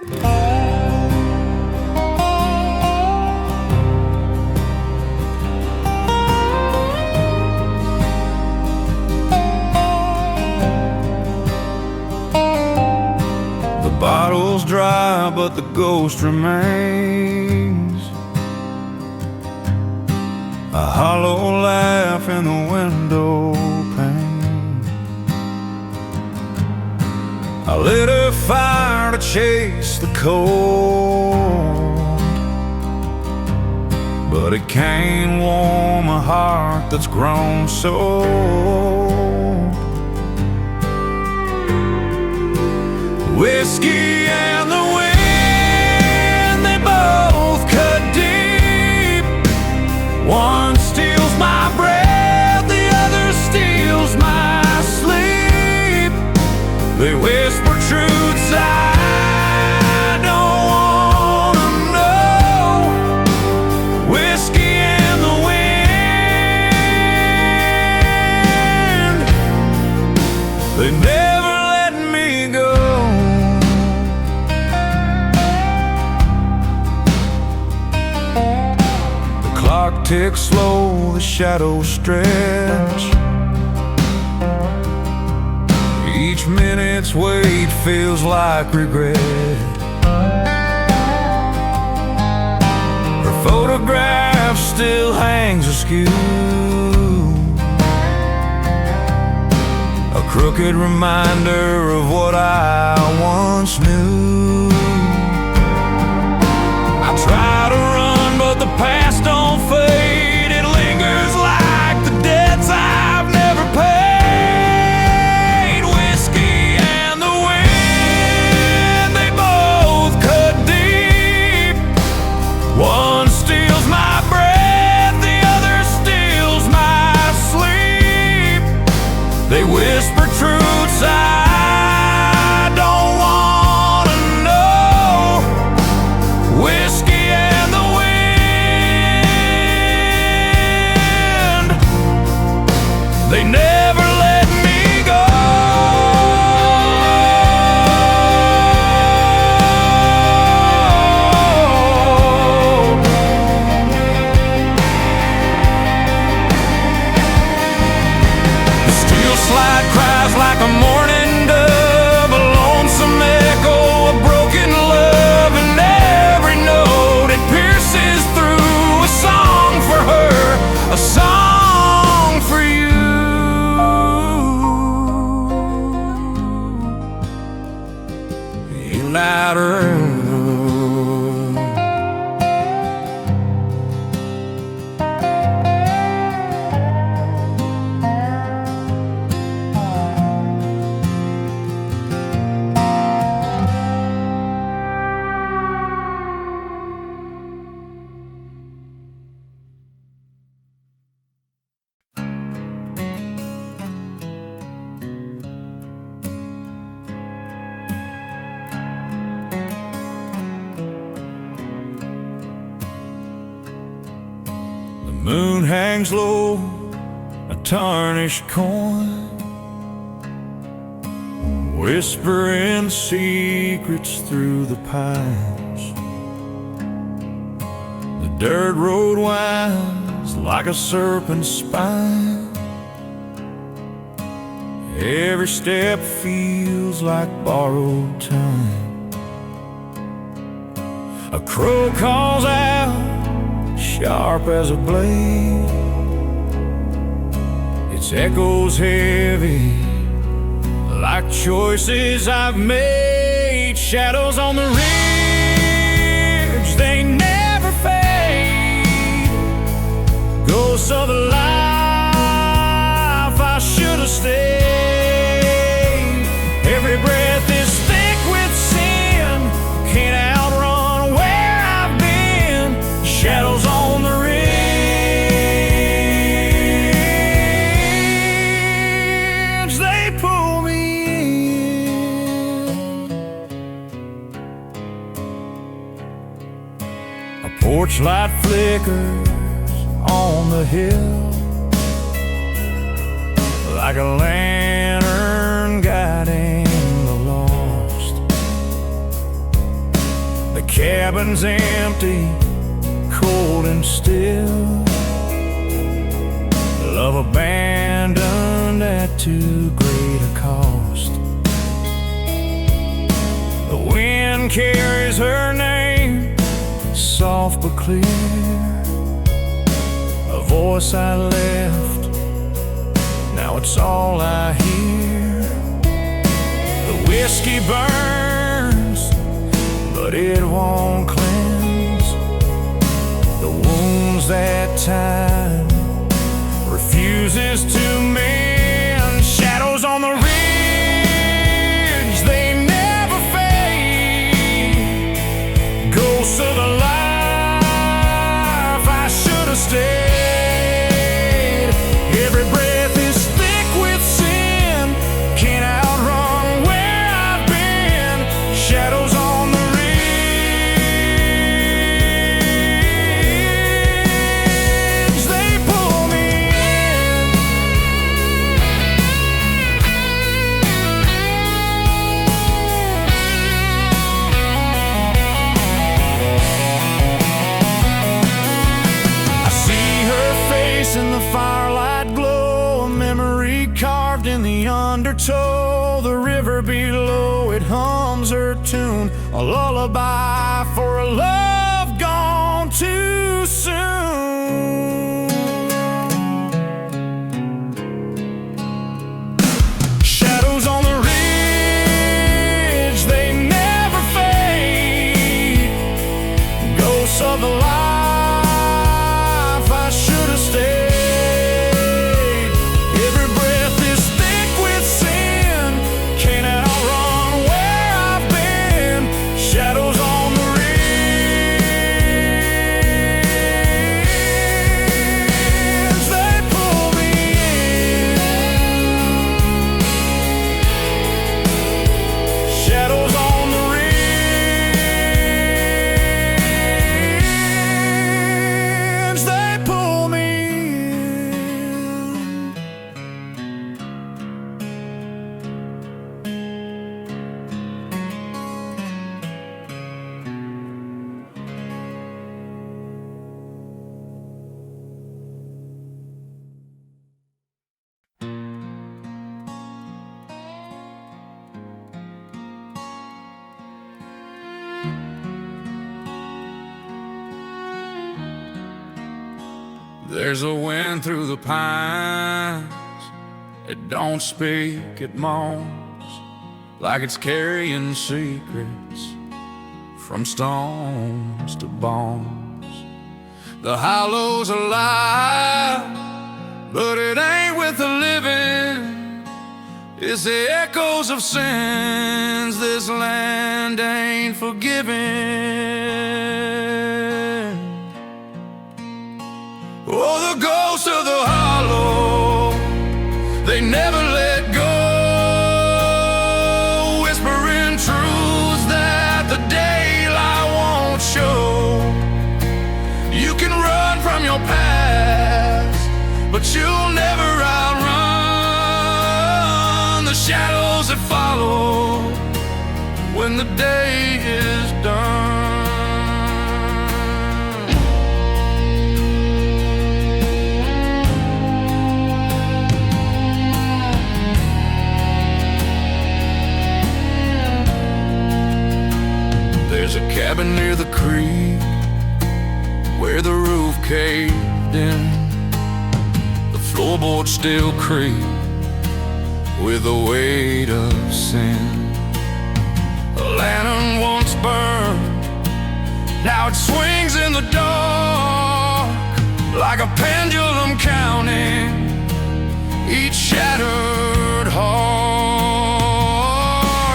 The bottle's dry, but the ghost remains. A hollow laugh in the window pane. I lit a fire to chase the cold, but it can't warm a heart that's grown so old. Whiskey and the wind, they both cut deep. One steals my breath, the other steals my sleep. They whisper truths I don't wanna know. Whiskey and the wind, they never let me go. The clock ticks slow, the shadows stretch. Each minute's wait feels like regret. Her photograph still hangs askew, a crooked reminder of what I once knew. I try to run, but the past don't fade. It lingers like the debts I've never paid. One steals my breath, the other steals my sleep. They whisper truths I don't wanna know. Whiskey and the wind, they never let me go. Slide cries like a mourning dove, a lonesome echo of broken love, and every note it pierces through. A song for her, a song for you. In that room, moon hangs low, a tarnished coin, whispering secrets through the pines. The dirt road winds like a serpent's spine. Every step feels like borrowed time. A crow calls out, sharp as a blade. Its echoes heavy, like choices I've made. Shadows on the ridge, they never fade. Ghosts of a life I should have stayed. Every breath is thick with sin, can't outrun where I've been. Shadows on the ridge, they pull me in. A porch light flickers on the hill, like a lantern guiding the lost. cabin's empty, cold and still. Love abandoned at too great a cost. The wind carries her name, soft but clear. A voice I left, now it's all I hear. The whiskey burns, but it won't cleanse the wounds that time refuses to mend. Shadows on the ridge, they never fade. Ghosts of the life I should have stayed. Every breath is thick with sin, can't outrun where I've been. Shadows on the ridge, they pull me in. I see her face in the firelight glow, a memory carved in the undertow. The river below, it hums her tune, a lullaby for a love gone too soon. Shadows on the ridge, they never fade. Ghosts of the life I should have stayed. Every breath is thick with sin, can't outrun where I've been. Shadows on the ridge, they pull me in. Shadows on the ridge, they pull me in. There's a wind through the pines, it don't speak, it moans, like it's carrying secrets from stones to bones. The hollow's alive, but it ain't with the living. It's the echoes of sins this land ain't forgiving. Oh, the ghosts of the hollow, they never let go, whispering truths that the daylight won't show. You can run from your past, but you'll never outrun the shadows that follow when the day is done. There's a cabin near the creek where the roof caved in. The floorboards still creak with the weight of sin. A lantern once burned, now it swings in the dark, like a pendulum counting each shattered heart.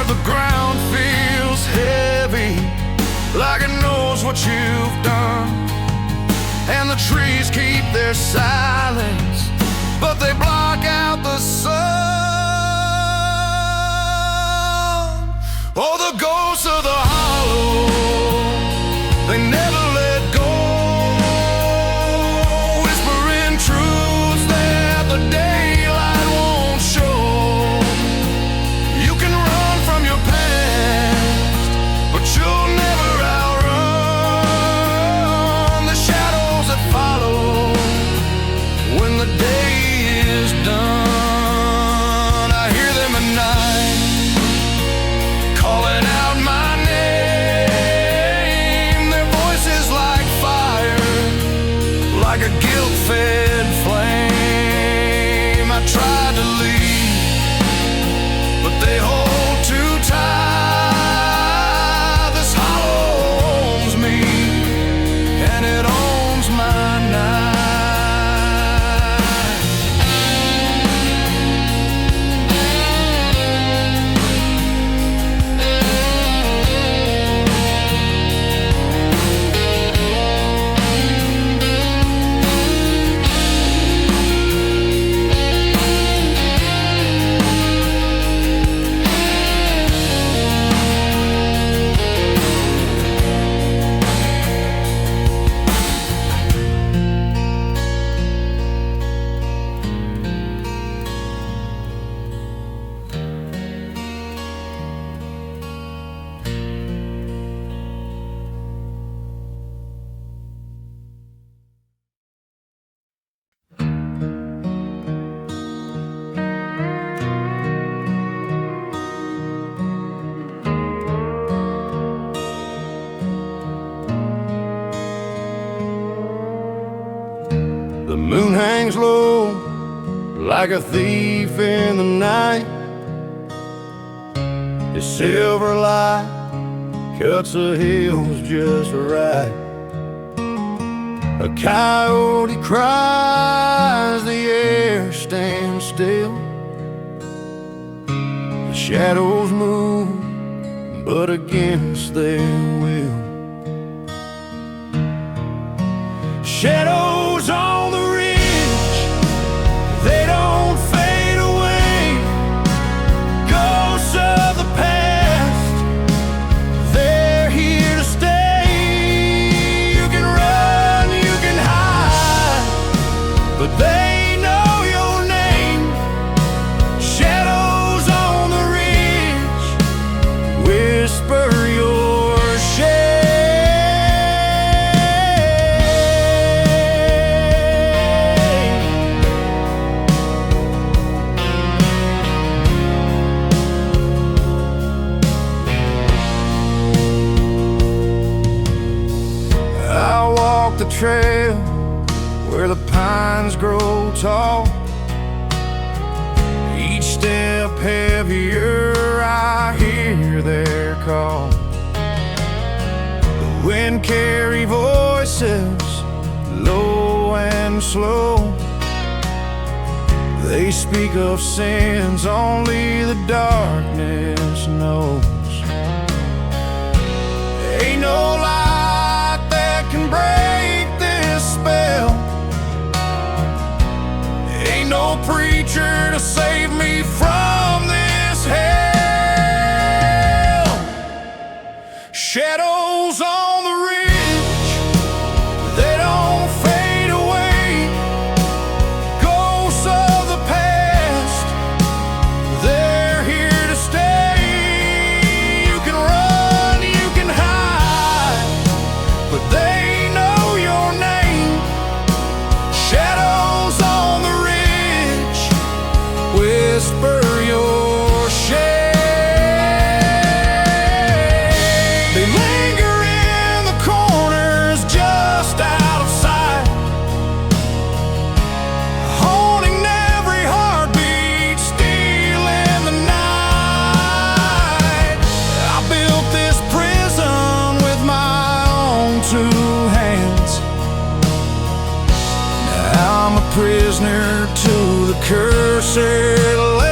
The ground feels heavy, like it knows what you've done, and the trees keep their silence, but they block out the sun. Oh, the ghosts of the hollow, they never let go, whispering truths that the daylight won't show. You can run from your past, but you'll never outrun hangs low like a thief in the night. His silver light cuts the hills just right. A coyote cries, the air stands still. The shadows move, but against their will. Shadows on the ridge, they don't fade away. Ghosts of the past, they're here to stay. You can run, you can hide, but they know your name. Shadows on the ridge, whisper your shame. The trail where the pines grow tall, each step heavier, I hear their call. The wind carry voices low and slow. They speak of sins only the darkness knows. Ain't no light that can break spell. Ain't no preacher to save me from this hell. Shadows on the ridge, they don't fade away. Ghosts of the past, they're here to stay. You can run, you can hide, but they know your name. Shadows on the ridge, whisper your shame. They linger in the corners just out of sight, haunting every heartbeat, stealing the night. I built this prison with my own two hands. I'm a prisoner to the cursed land.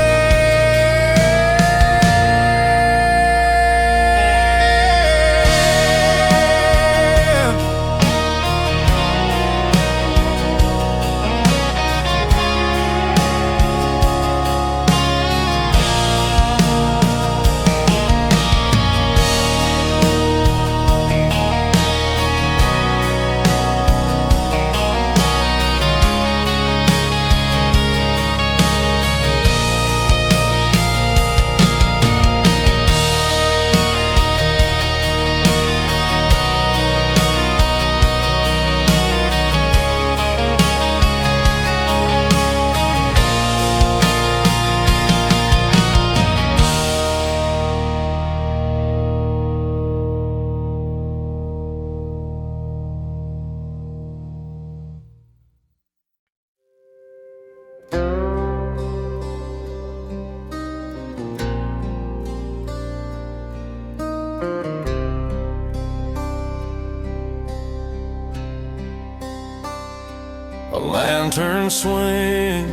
A lantern swing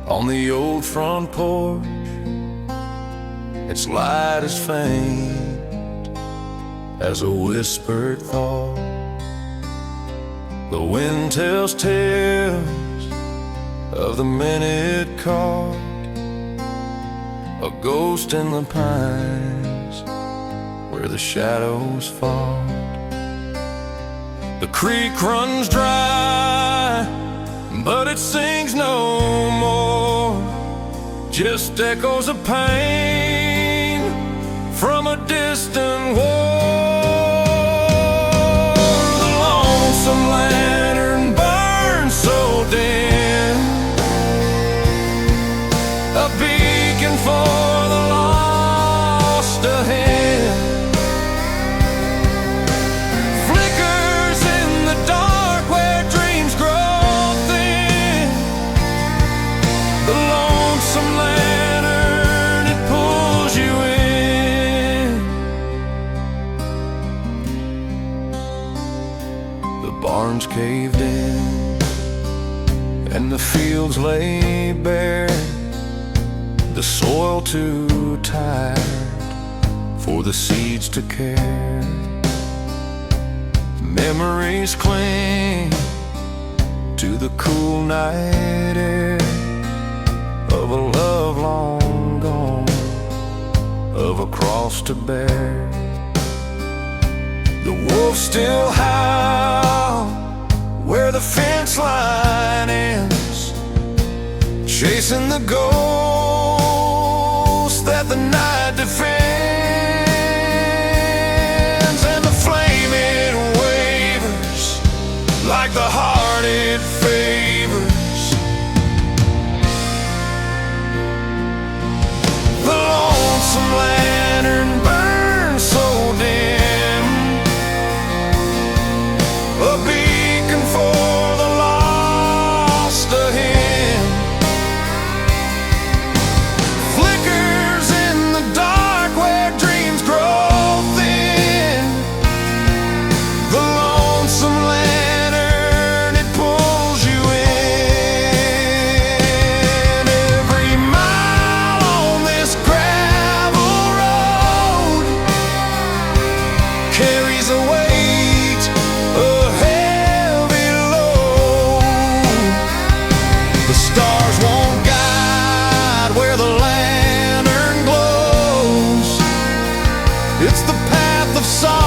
on the old front porch. Its light is faint as a whispered thought. The wind tells tales of the men it caught, a ghost in the pines where the shadows fall. The creek runs dry, but it sings no more, just echoes of pain from a distant war. The lonesome lantern burns so dim, a beacon for the lost ahead. Flickers in the dark where dreams grow thin. barns caved in, and the fields lay bare, the soil too tired for the seeds to care. Memories cling to the cool night air of a love long gone, of a cross to bear. The wolves still howl where the fence line ends, chasing the ghosts that the night defends. And the flame, it wavers like the heart it favors. The lonesome lantern burns so dim, a beacon for the lost to him. Flickers in the dark where dreams grow thin. The lonesome lantern, it pulls you in. Every mile on this gravel road carries a weight, a heavy load. The stars won't guide where the lantern glows. It's the path of sorrow